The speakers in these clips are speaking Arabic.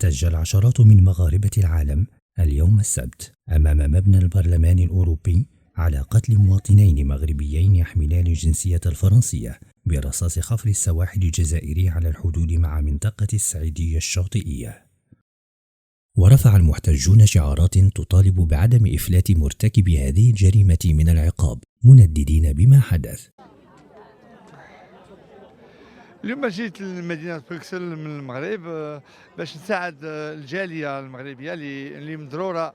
احتج العشرات من مغاربة العالم اليوم السبت أمام مبنى البرلمان الأوروبي على قتل مواطنين مغربيين يحملان الجنسية الفرنسية برصاص خفر السواحل الجزائري على الحدود مع منطقة السعيدية الشاطئية. ورفع المحتجون شعارات تطالب بعدم إفلات مرتكب هذه الجريمة من العقاب، منددين بما حدث. اليوم جيت لمدينة بروكسل من المغرب باش نساعد الجالية المغربية اللي مضرورة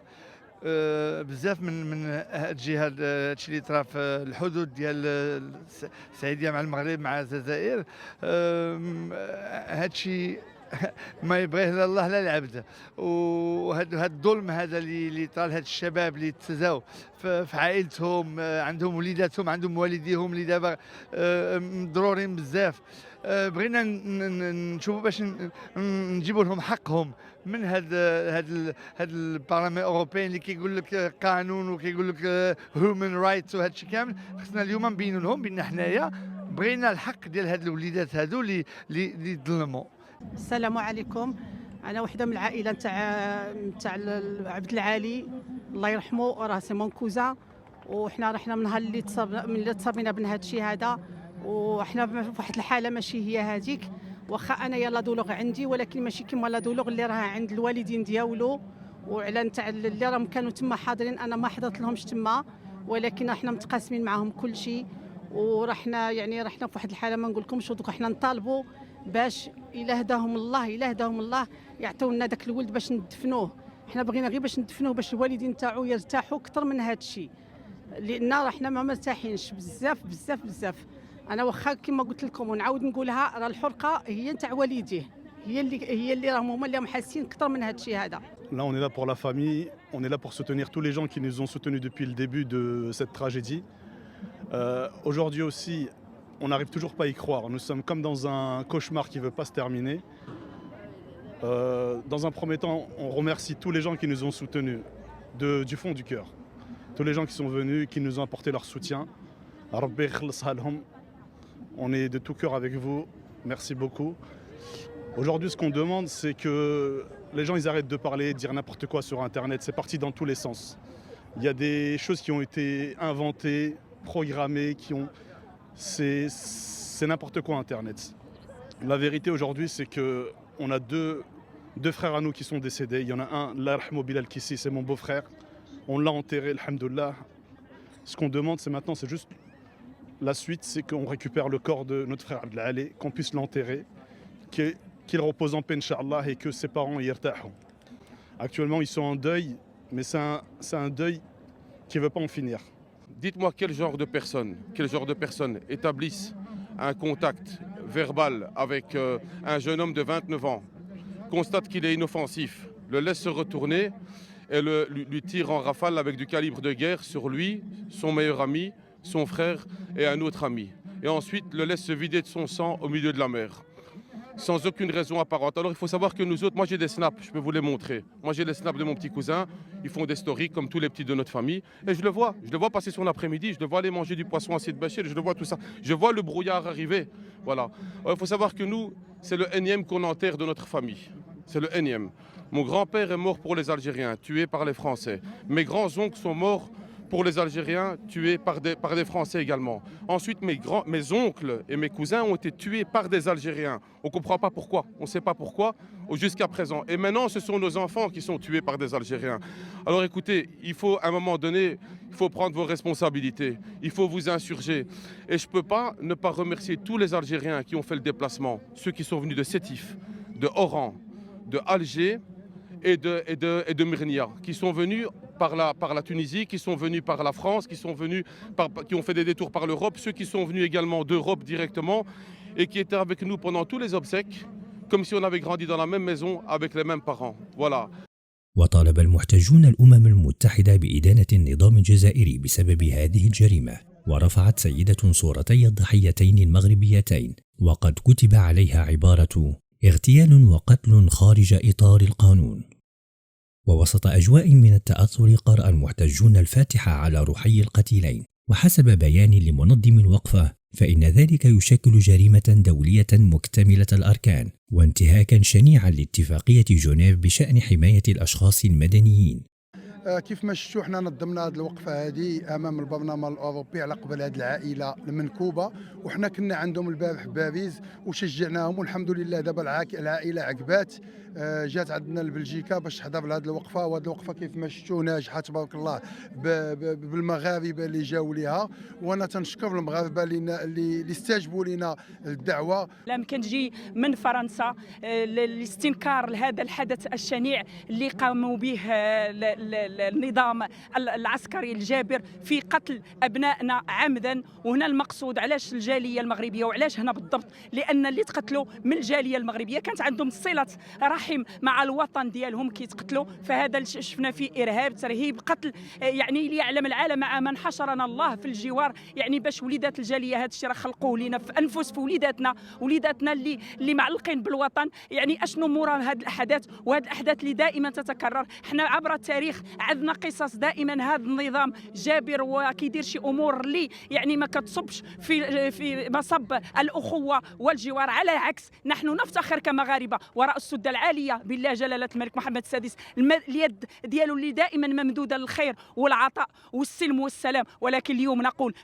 بزاف من هاد الجهاد، هادشي اللي طرا في الحدود ديال السعيدية مع المغرب مع الجزائر. هادشي ما يبغيه لا الله لا العبد، وهاد الظلم هذا اللي طال هاد الشباب اللي تسزاو في عائلتهم، عندهم وليداتهم، عندهم والديهم اللي دابا مضرورين بزاف. بغينا نشوفوا باش نجيبوا لهم حقهم من هاد البرلمان الاوروبي اللي كيقول لك قانون وكيقول لك هيومن رايتس وهذا الشيء كامل. خصنا اليوم نبينوا لهم بان حنايا بغينا الحق ديال هاد الوليدات هادو اللي ظلموا. السلام عليكم. انا وحده من العائله نتاع عبد العالي الله يرحمه، راه سي مون كوزا، وحنا رحنا من نهار اللي تصابينا بهذا الشيء هذا، وحنا في واحد الحاله ماشي هي هذيك. واخا انايا لا دولوغ عندي، ولكن ماشي كيما لا دولوغ اللي راه عند الوالدين ديالو، وعلى نتاع اللي راهم كانوا تما حاضرين. انا ما حضرت لهمش تما، ولكن احنا متقاسمين معاهم كل شيء، ورحنا في واحد الحاله ما نقولكمش. ودوك احنا نطالبوا باش الا هداهم الله يعطيونا داك الولد باش ندفنوه. حنا بغينا غير باش ندفنوه باش الوالدين تاعو يرتاحوا اكثر من هذا الشيء، لان راه حنا ما مرتاحينش بزاف بزاف بزاف. انا واخا كما قلت لكم ونعاود نقولها، راه الحرقه هي نتاع والديه، هي اللي راهم هما اللي حاسين اكثر من هذا الشيء هذا. Là, on est là pour la famille, on est là pour soutenir tous les gens qui nous ont soutenus depuis le début de cette tragédie. Aujourd'hui aussi, on n'arrive toujours pas à y croire. Nous sommes comme dans un cauchemar qui ne veut pas se terminer. Dans un premier temps, on remercie tous les gens qui nous ont soutenus du fond du cœur. Tous les gens qui sont venus, qui nous ont apporté leur soutien. On est de tout cœur avec vous. Merci beaucoup. Aujourd'hui, ce qu'on demande, c'est que les gens ils arrêtent de parler, de dire n'importe quoi sur Internet. C'est parti dans tous les sens. Il y a des choses qui ont été inventées, programmées, c'est n'importe quoi Internet. La vérité aujourd'hui, c'est qu'on a deux frères à nous qui sont décédés. Il y en a un, Allah yarhamou Bilal Kissi, c'est mon beau-frère. On l'a enterré, alhamdoulilah. Ce qu'on demande, c'est juste la suite, c'est qu'on récupère le corps de notre frère Abdelali, qu'on puisse l'enterrer, qu'il repose en paix, Inch'Allah, et que ses parents y irtahou. Actuellement, ils sont en deuil, mais c'est un deuil qui ne veut pas en finir. Dites-moi quel genre de personnes établissent un contact verbal avec un jeune homme de 29 ans, constate qu'il est inoffensif, le laisse se retourner et lui tire en rafale avec du calibre de guerre sur lui, son meilleur ami, son frère et un autre ami. Et ensuite le laisse se vider de son sang au milieu de la mer, sans aucune raison apparente. Alors il faut savoir que nous autres, moi j'ai des snaps, je peux vous les montrer. Moi j'ai les snaps de mon petit cousin, ils font des stories comme tous les petits de notre famille. Et je le vois passer son après-midi, je le vois aller manger du poisson à Sidi Bachir, je le vois tout ça. Je vois le brouillard arriver, voilà. Alors, il faut savoir que nous, c'est le énième qu'on enterre de notre famille. C'est le énième. Mon grand-père est mort pour les Algériens, tué par les Français. Mes grands-oncles sont morts pour les Algériens, tués par des Français également. Ensuite, mes oncles et mes cousins ont été tués par des Algériens. On ne comprend pas pourquoi, on ne sait pas pourquoi jusqu'à présent. Et maintenant, ce sont nos enfants qui sont tués par des Algériens. Alors écoutez, il faut à un moment donné, il faut prendre vos responsabilités, il faut vous insurger. Et je ne peux pas ne pas remercier tous les Algériens qui ont fait le déplacement, ceux qui sont venus de Sétif, de Oran, de Alger et de Myrnia, qui sont venus par la Tunisie, qui sont venus par la France, qui ont fait des détours par l'Europe, ceux qui sont venus également d'Europe directement et qui étaient avec nous pendant tous les obsèques, comme si on avait grandi dans la même maison avec les mêmes parents. Voilà. وطالب المحتجون الأمم المتحدة بإدانة النظام الجزائري بسبب هذه الجريمة، ورفعت سيدة صورتي الضحيتين المغربيتين وقد كتب عليها عبارة اغتيال وقتل خارج إطار القانون. ووسط أجواء من التأثر قرأ المحتجون الفاتحة على روحي القتيلين. وحسب بيان لمنظم الوقفة، فإن ذلك يشكل جريمة دولية مكتملة الأركان وانتهاكا شنيعا لاتفاقية جنيف بشأن حماية الأشخاص المدنيين. كيف ما شفتوا حنا نظمنا هذه الوقفه هذه امام البرلمان الاوروبي على قبل هذه العائله المنكوبه، وحنا كنا عندهم البارح في باريس وشجعناهم، والحمد لله دابا العائله عقبات جات عندنا لبلجيكا باش تحضر لهذه الوقفه، وهذه الوقفه كيف ما شفتوا ناجحه تبارك الله بالمغاربه اللي جاوا ليها، وانا تنشكر المغاربه اللي استجابوا لنا الدعوه. لم كنجي من فرنسا لاستنكار لهذا الحدث الشنيع اللي قاموا به النظام العسكري الجابر في قتل أبنائنا عمدا. وهنا المقصود علاش الجالية المغربية وعلاش هنا بالضبط، لأن اللي تقتلوا من الجالية المغربية كانت عندهم صلة رحم مع الوطن ديالهم كيتقتلوا، فهذا اللي شفنا فيه إرهاب ترهيب قتل، يعني ليعلم العالم مع من حشرنا الله في الجوار، يعني باش وليدات الجالية هذا الشيء راه خلقوه لينا في أنفس في وليداتنا اللي معلقين بالوطن. يعني أشنو مورا هذه الأحداث، وهذه الأحداث اللي دائما تتكرر. احنا عبر التاريخ عندنا قصص دائما هذا النظام جابر وكيدير شي امور اللي يعني ما كتصبش في مصب الاخوه والجوار. على عكس نحن نفتخر كمغاربه وراء السده العاليه بالله جلاله الملك محمد السادس، اليد ديالو اللي دائما ممدوده للخير والعطاء والسلم والسلام. ولكن اليوم نقول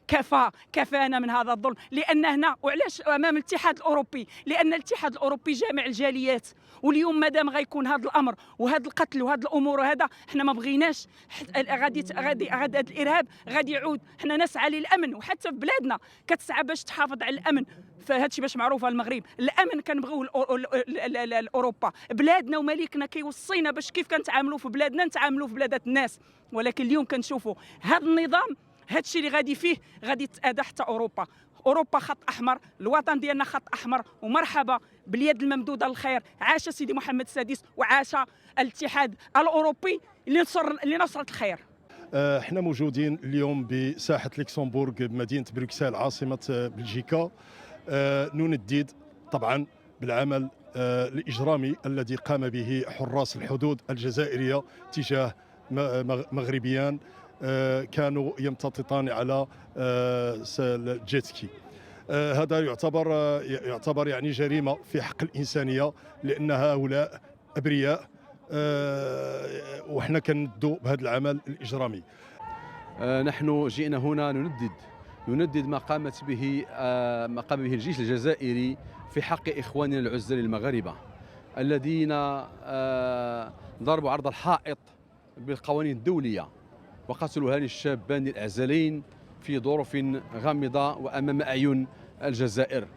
كفانا من هذا الظلم، لان هنا وعلاش امام الاتحاد الاوروبي، لان الاتحاد الاوروبي جامع الجاليات. واليوم مادام غيكون هذا الامر وهذا القتل وهذه الامور وهذا، احنا ما بغيناش غادي هذا الارهاب غادي يعود. احنا نسعى للامن، وحتى في بلادنا كتسعى باش تحافظ على الامن. فهذا الشيء باش معروف المغرب، الامن كنبغيو اوروبا، بلادنا وملكنا كيوصينا باش كيف كنتعاملوا في بلادنا نتعاملوا في بلادات الناس. ولكن اليوم كنشوفوا هذا النظام، هذا الشيء اللي غادي فيه غادي يتأذى حتى اوروبا خط احمر، الوطن ديالنا خط احمر. ومرحبا باليد الممدوده للخير. عاش سيدي محمد السادس وعاش الاتحاد الاوروبي اللي نصرت الخير. احنا موجودين اليوم بساحه لوكسمبورغ بمدينه بروكسل عاصمه بلجيكا، نندد طبعا بالعمل الاجرامي الذي قام به حراس الحدود الجزائريه تجاه مغربيان كانوا يمتططان على الجيتسكي. هذا يعتبر يعني جريمه في حق الانسانيه، لان هؤلاء ابرياء وحنا كندوا بهذا العمل الاجرامي. نحن جئنا هنا نندد ما قام به الجيش الجزائري في حق اخواننا العزل المغاربه الذين ضربوا عرض الحائط بالقوانين الدوليه وقتلوا هذين الشابان الاعزلين في ظروف غامضه وامام اعين الجزائر.